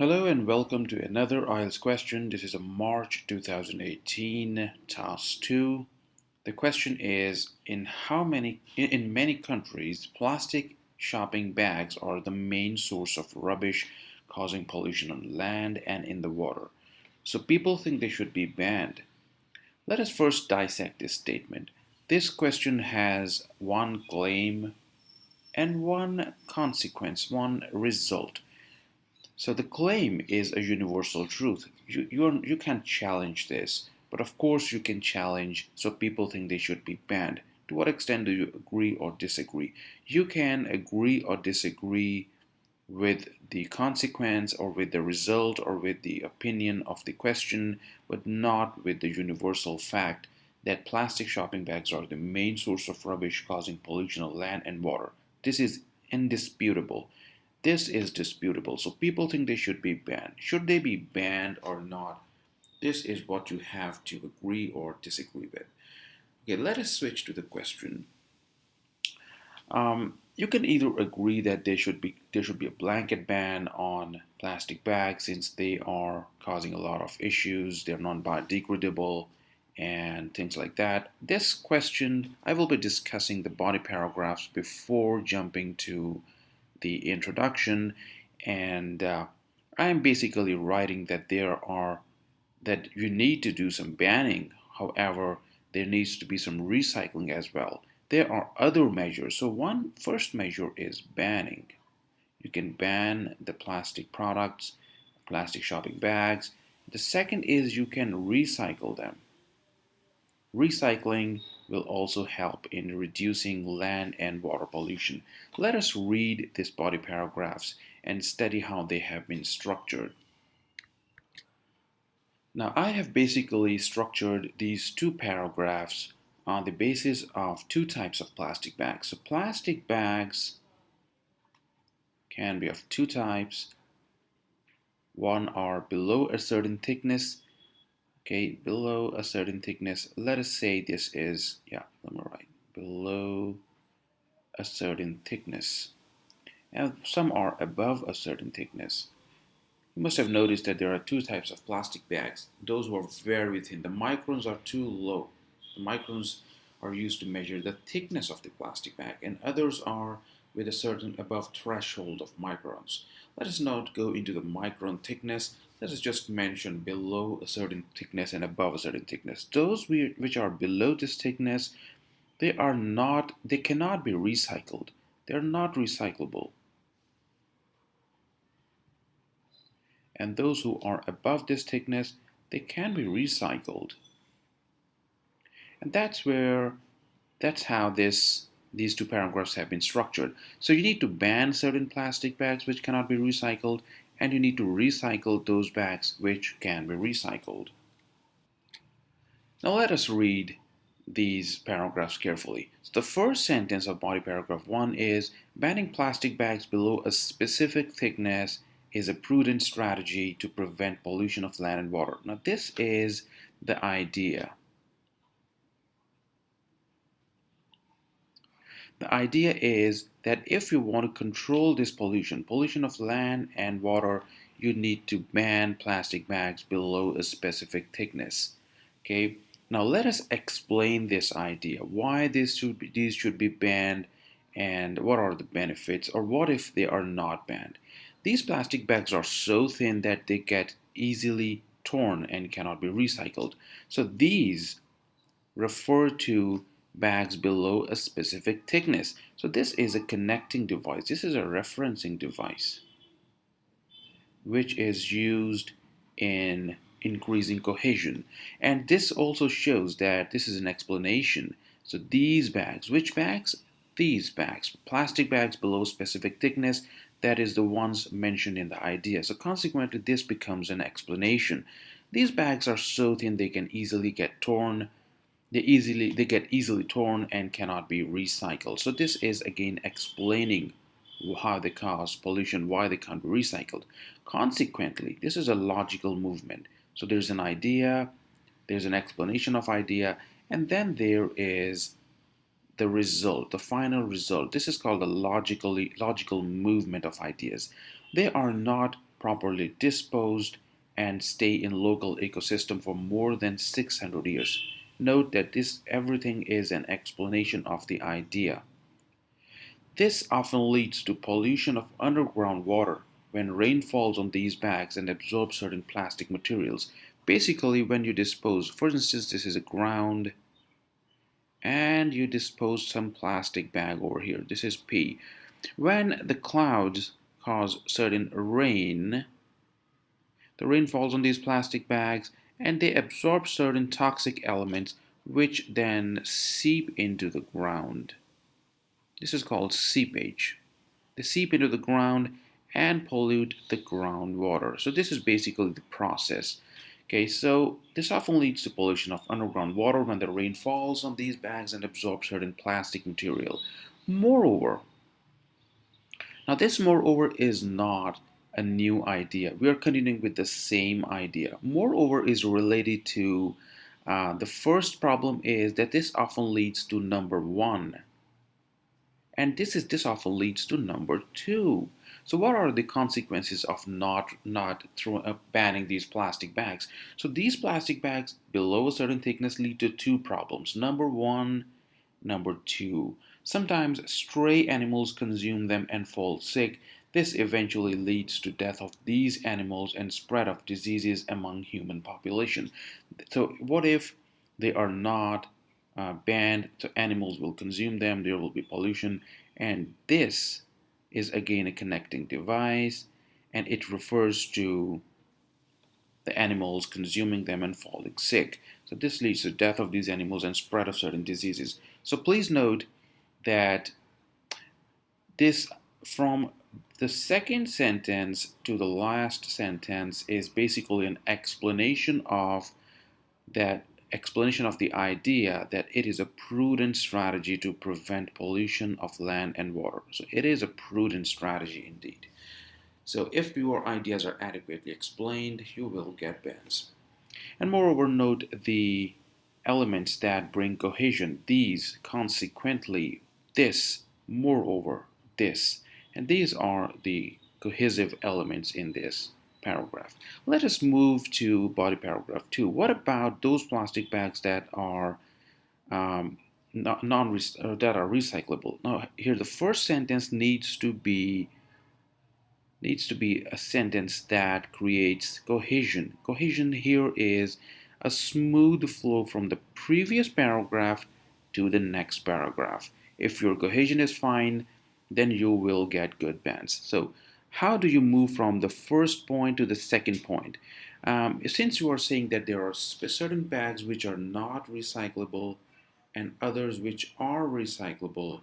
Hello and welcome to another IELTS question. This is a March 2018 task 2. The question is in many countries plastic shopping bags are the main source of rubbish causing pollution on land and in the water. So people think they should be banned. Let us first dissect this statement. This question has one claim and one consequence, one result. So the claim is a universal truth. You can't challenge this, but of course you can challenge so people think they should be banned. To what extent do you agree or disagree? You can agree or disagree with the consequence or with the result or with the opinion of the question, but not with the universal fact that plastic shopping bags are the main source of rubbish causing pollution of land and water. This is indisputable. This is disputable. So people think they should be banned. Should they be banned or not? This is what you have to agree or disagree with. Okay, let us switch to the question. You can either agree that there should be a blanket ban on plastic bags since they are causing a lot of issues. They're non-biodegradable and things like that. This question, I will be discussing the body paragraphs before jumping to the introduction, and I am basically writing that you need to do some banning. However, there needs to be some recycling as well. There are other measures. So one first measure is banning. You can ban the plastic products, plastic shopping bags. The second is you can recycle them. Recycling will also help in reducing land and water pollution. Let us read these body paragraphs and study how they have been structured. Now, I have basically structured these two paragraphs on the basis of two types of plastic bags. So plastic bags can be of two types. One are below a certain thickness. Okay, below a certain thickness. Let us say this is, let me write, below a certain thickness. And some are above a certain thickness. You must have noticed that there are two types of plastic bags. Those who are very thin. The microns are too low. The microns are used to measure the thickness of the plastic bag, and others are with a certain above threshold of microns. Let us not go into the micron thickness. Let us just mention below a certain thickness and above a certain thickness. Those which are below this thickness, they cannot be recycled. They are not recyclable. And those who are above this thickness, they can be recycled. And that's how these two paragraphs have been structured. So you need to ban certain plastic bags which cannot be recycled, and you need to recycle those bags which can be recycled. Now let us read these paragraphs carefully. So the first sentence of body paragraph 1 is banning plastic bags below a specific thickness is a prudent strategy to prevent pollution of land and water. Now this is the idea. The idea is that if you want to control this pollution of land and water, you need to ban plastic bags below a specific thickness. Okay, now let us explain this idea, why these should be banned and what are the benefits, or what if they are not banned. These plastic bags are so thin that they get easily torn and cannot be recycled. So these refer to bags below a specific thickness. So this is a connecting device. This is a referencing device which is used in increasing cohesion. And this also shows that this is an explanation. So these bags, which bags? These bags, plastic bags below specific thickness, that is the ones mentioned in the idea. So consequently, this becomes an explanation. These bags are so thin they can easily get torn. They get easily torn and cannot be recycled. So this is again explaining how they cause pollution, why they can't be recycled. Consequently, this is a logical movement. So there's an idea, there's an explanation of idea, and then there is the result, the final result. This is called a logical movement of ideas. They are not properly disposed, and stay in local ecosystem for more than 600 years. Note that this everything is an explanation of the idea. This often leads to pollution of underground water when rain falls on these bags and absorbs certain plastic materials. Basically, when you dispose, for instance, this is a ground and you dispose some plastic bag over here. This is P. When the clouds cause certain rain, the rain falls on these plastic bags and they absorb certain toxic elements which then seep into the ground. This is called seepage. They seep into the ground and pollute the groundwater. So this is basically the process. Okay, so this often leads to pollution of underground water when the rain falls on these bags and absorbs certain plastic material. Moreover, now this moreover is not a new idea. We are continuing with the same idea. Moreover is related to the first problem is that this often leads to number one. And this often leads to number two. So what are the consequences of not banning these plastic bags? So these plastic bags below a certain thickness lead to two problems. Number one, number two. Sometimes stray animals consume them and fall sick. This eventually leads to death of these animals and spread of diseases among human population. So what if they are not banned? So animals will consume them, there will be pollution, and this is again a connecting device, and it refers to the animals consuming them and falling sick. So this leads to death of these animals and spread of certain diseases. So please note that this from the second sentence to the last sentence is basically an explanation of the idea that it is a prudent strategy to prevent pollution of land and water. So it is a prudent strategy indeed. So if your ideas are adequately explained, you will get bans. And moreover, note the elements that bring cohesion. These, consequently, this, moreover, this. And these are the cohesive elements in this paragraph. Let us move to body paragraph 2. What about those plastic bags that are that are recyclable? Now, here the first sentence needs to be a sentence that creates cohesion. Cohesion here is a smooth flow from the previous paragraph to the next paragraph. If your cohesion is fine, then you will get good bands. So how do you move from the first point to the second point? Since you are saying that there are certain bags which are not recyclable and others which are recyclable,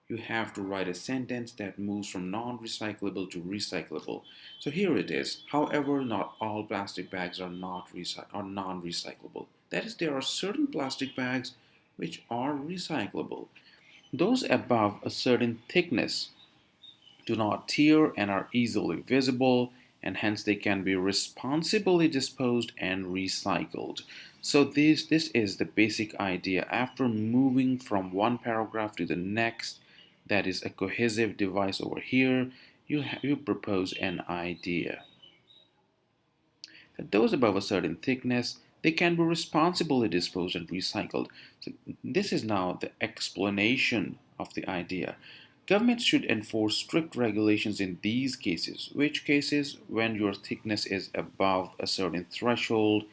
you have to write a sentence that moves from non-recyclable to recyclable. So here it is. However, not all plastic bags are non-recyclable. That is, there are certain plastic bags which are recyclable. Those above a certain thickness do not tear and are easily visible, and hence they can be responsibly disposed and recycled. So this is the basic idea. After moving from one paragraph to the next, that is a cohesive device over here, you propose an idea. That those above a certain thickness, they can be responsibly disposed and recycled. So this is now the explanation of the idea. Governments should enforce strict regulations in these cases. Which cases? When your thickness is above a certain threshold,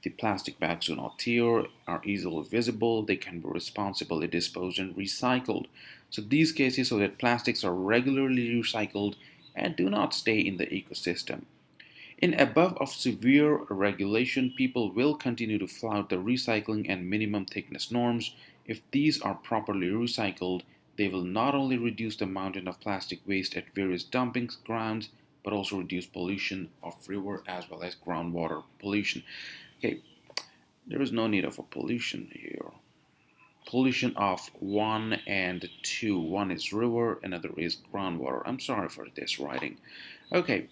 the plastic bags do not tear, are easily visible, they can be responsibly disposed and recycled. So these cases so that plastics are regularly recycled and do not stay in the ecosystem. In above of severe regulation, people will continue to flout the recycling and minimum thickness norms. If these are properly recycled, they will not only reduce the mountain of plastic waste at various dumping grounds, but also reduce pollution of river as well as groundwater pollution. Okay, there is no need of a pollution here. Pollution of 1 and 2. One is river, another is groundwater. I'm sorry for this writing. Okay,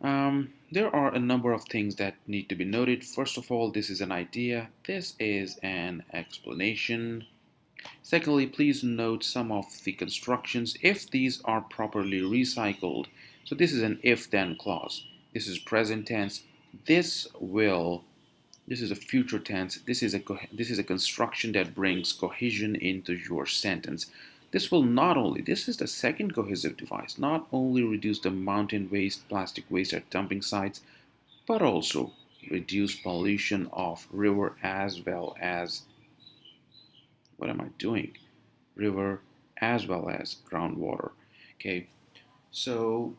there are a number of things that need to be noted. First of all, this is an idea. This is an explanation. Secondly, please note some of the constructions. If these are properly recycled, So this is an if-then clause. This is present tense. This will. This is a future tense. This is a construction that brings cohesion into your sentence. This will not only. This is the second cohesive device. Not only reduce the mountain waste, plastic waste at dumping sites, but also reduce pollution of river as well as, what am I doing? River as well as groundwater. Okay, so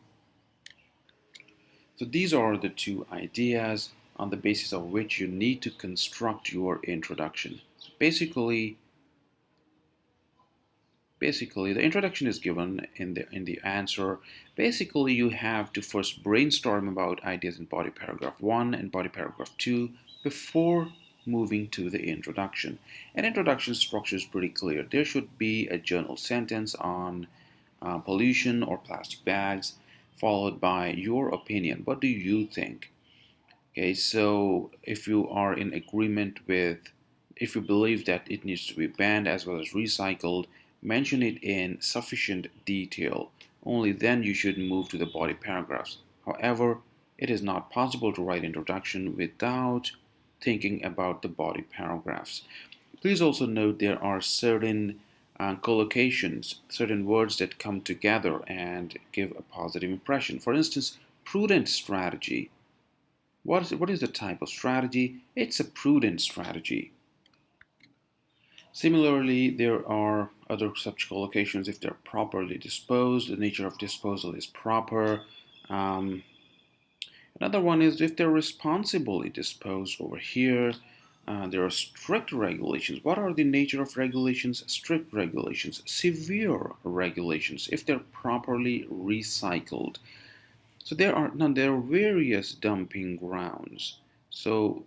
these are the two ideas on the basis of which you need to construct your introduction. Basically, the introduction is given in the answer. Basically, you have to first brainstorm about ideas in body paragraph 1 and body paragraph 2 before moving to the introduction. An introduction structure is pretty clear. There should be a general sentence on pollution or plastic bags, followed by your opinion. What do you think? Okay, so if you are in agreement with, if you believe that it needs to be banned as well as recycled, mention it in sufficient detail. Only then you should move to the body paragraphs. However, it is not possible to write introduction without thinking about the body paragraphs. Please also note there are certain collocations, certain words that come together and give a positive impression. For instance, prudent strategy. What is the type of strategy? It's a prudent strategy. Similarly, there are other such collocations if they're properly disposed, the nature of disposal is proper. Um, Another one is if they're responsibly disposed over here. There are strict regulations. What are the nature of regulations? Strict regulations, severe regulations if they're properly recycled. So there are various dumping grounds. So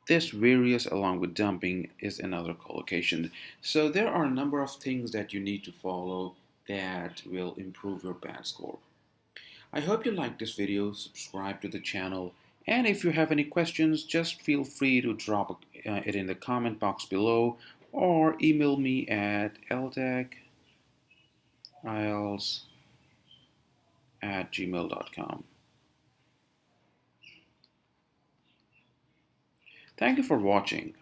this various along with dumping is another collocation. So there are a number of things that you need to follow that will improve your band score. I hope you liked this video, subscribe to the channel, and if you have any questions, just feel free to drop it in the comment box below or email me at elteciles@gmail.com. Thank you for watching.